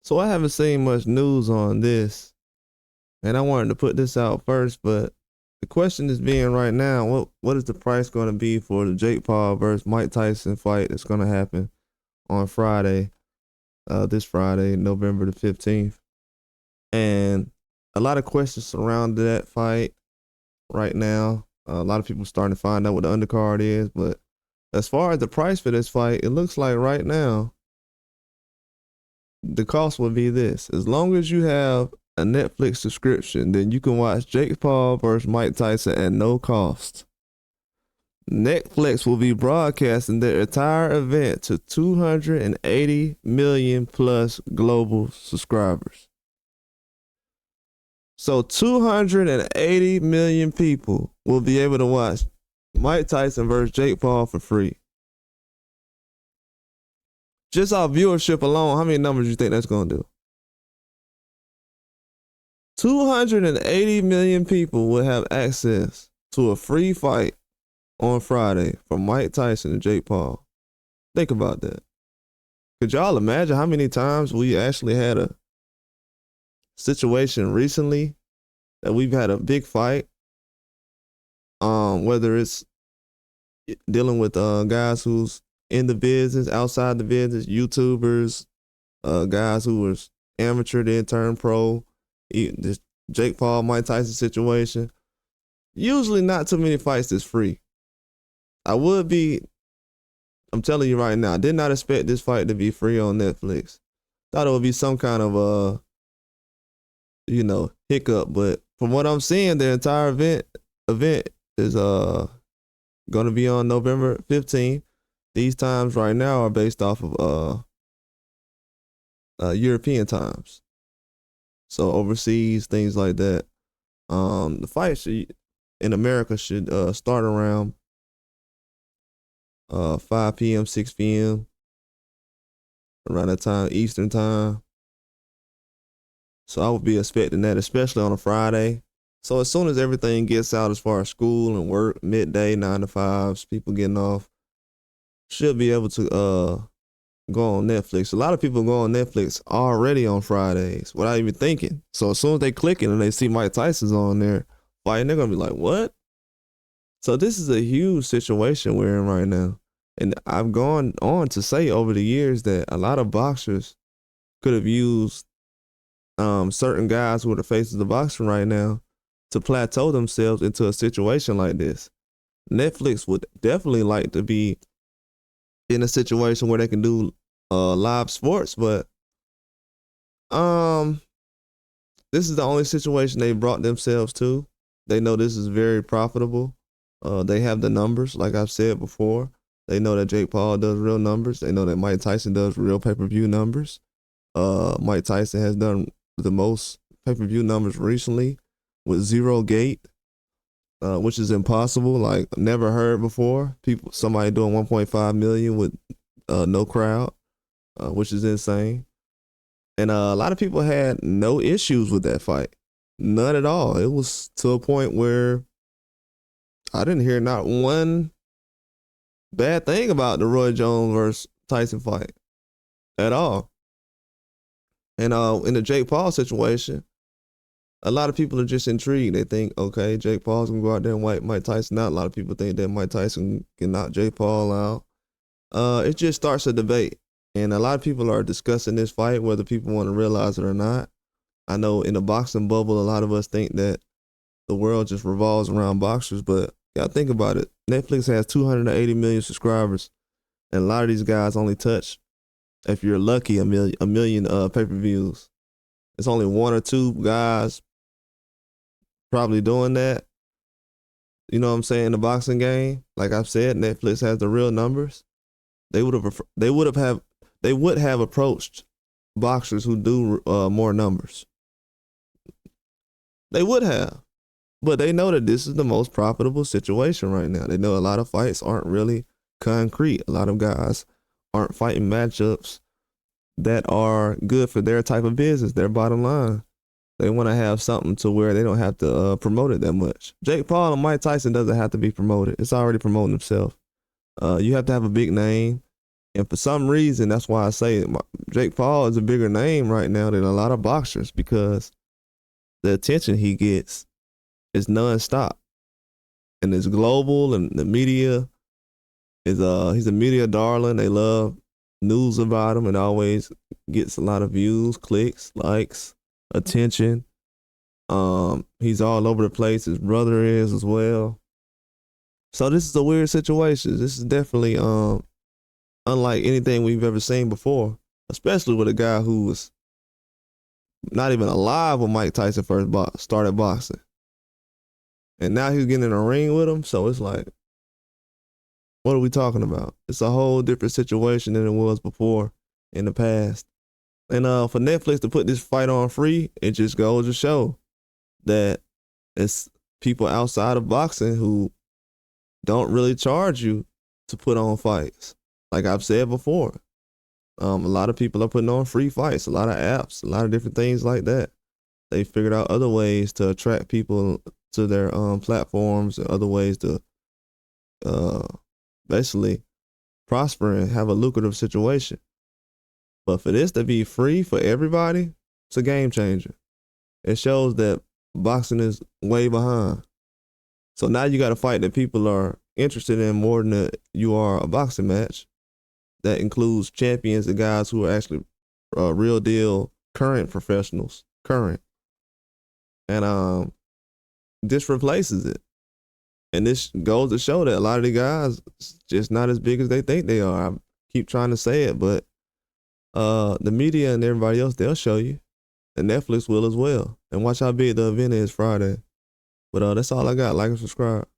So I haven't seen much news on this, and I wanted to put this out first, but the question is being right now, what is the price going to be for the Jake Paul versus Mike Tyson fight that's going to happen on Friday, this Friday, November the 15th? And a lot of questions surround that fight right now. A lot of people starting to find out what the undercard is, but as far as the price for this fight, it looks like right now the cost would be this. As long as you have a Netflix subscription, then you can watch Jake Paul versus Mike Tyson at no cost. Netflix will be broadcasting their entire event to 280 million plus global subscribers. So 280 million people will be able to watch Mike Tyson versus Jake Paul for free. Just our viewership alone, how many numbers do you think that's going to do? 280 million people will have access to a free fight on Friday from Mike Tyson and Jake Paul. Think about that. Could y'all imagine how many times we actually had a situation recently that we've had a big fight? Whether it's dealing with guys who's in the business, outside the business, YouTubers, guys who was amateur then turned pro, this Jake Paul, Mike Tyson situation. Usually not too many fights that's free. I'm telling you right now, I did not expect this fight to be free on Netflix. Thought it would be some kind of hiccup, but from what I'm seeing, the entire event is gonna be on November 15th. These times right now are based off of European times. So overseas, things like that. The fight in America should start around 5 p.m., 6 p.m. around that time, Eastern time. So I would be expecting that, especially on a Friday. So as soon as everything gets out as far as school and work, midday, 9 to 5s, people getting off, should be able to go on Netflix. A lot of people go on Netflix already on Fridays without even thinking. So as soon as they click it and they see Mike Tyson's on there fighting, they're going to be like, what? So this is a huge situation we're in right now. And I've gone on to say over the years that a lot of boxers could have used certain guys who are the faces of boxing right now to plateau themselves into a situation like this. Netflix would definitely like to be in a situation where they can do live sports, but this is the only situation they brought themselves to. They know this is very profitable. They have the numbers, like I've said before. They know that Jake Paul does real numbers. They know that Mike Tyson does real pay-per-view numbers. Mike Tyson has done the most pay-per-view numbers recently with 0 gate, which is impossible, like never heard before. Somebody doing 1.5 million with no crowd, which is insane. And a lot of people had no issues with that fight. None at all. It was to a point where I didn't hear not one bad thing about the Roy Jones versus Tyson fight at all. And in the Jake Paul situation, a lot of people are just intrigued. They think, okay, Jake Paul's gonna go out there and wipe Mike Tyson out. A lot of people think that Mike Tyson can knock Jake Paul out. It just starts a debate. And a lot of people are discussing this fight, whether people want to realize it or not. I know in the boxing bubble, a lot of us think that the world just revolves around boxers, but you gotta think about it. Netflix has 280 million subscribers, and a lot of these guys only touch, if you're lucky, a million pay-per-views. It's only 1 or 2 guys probably doing that. You know what I'm saying? The boxing game, like I've said, Netflix has the real numbers. They would have approached boxers who do more numbers. They would have. But they know that this is the most profitable situation right now. They know a lot of fights aren't really concrete. A lot of guys aren't fighting matchups that are good for their type of business, their bottom line. They want to have something to where they don't have to promote it that much. Jake Paul and Mike Tyson doesn't have to be promoted. It's already promoting himself. You have to have a big name. And for some reason, that's why I say Jake Paul is a bigger name right now than a lot of boxers, because the attention he gets is nonstop and it's global, and the media is he's a media darling. They love news about him, and always gets a lot of views, clicks, likes, attention. He's all over the place. His brother is as well. So this is a weird situation. This is definitely unlike anything we've ever seen before, especially with a guy who was not even alive when Mike Tyson first started boxing. And now he's getting in a ring with him. So it's like, what are we talking about? It's a whole different situation than it was before in the past. And for Netflix to put this fight on free, it just goes to show that it's people outside of boxing who don't really charge you to put on fights. Like I've said before, a lot of people are putting on free fights, a lot of apps, a lot of different things like that. They figured out other ways to attract people to their platforms, and other ways to basically prosper and have a lucrative situation. But for this to be free for everybody, it's a game changer. It shows that boxing is way behind. So now you got a fight that people are interested in more than you are a boxing match. That includes champions and guys who are actually real deal current professionals, current. And this replaces it. And this goes to show that a lot of the guys just not as big as they think they are. I keep trying to say it, but the media and everybody else, they'll show you. And Netflix will as well. And watch how big the event is Friday. But that's all I got. Like and subscribe.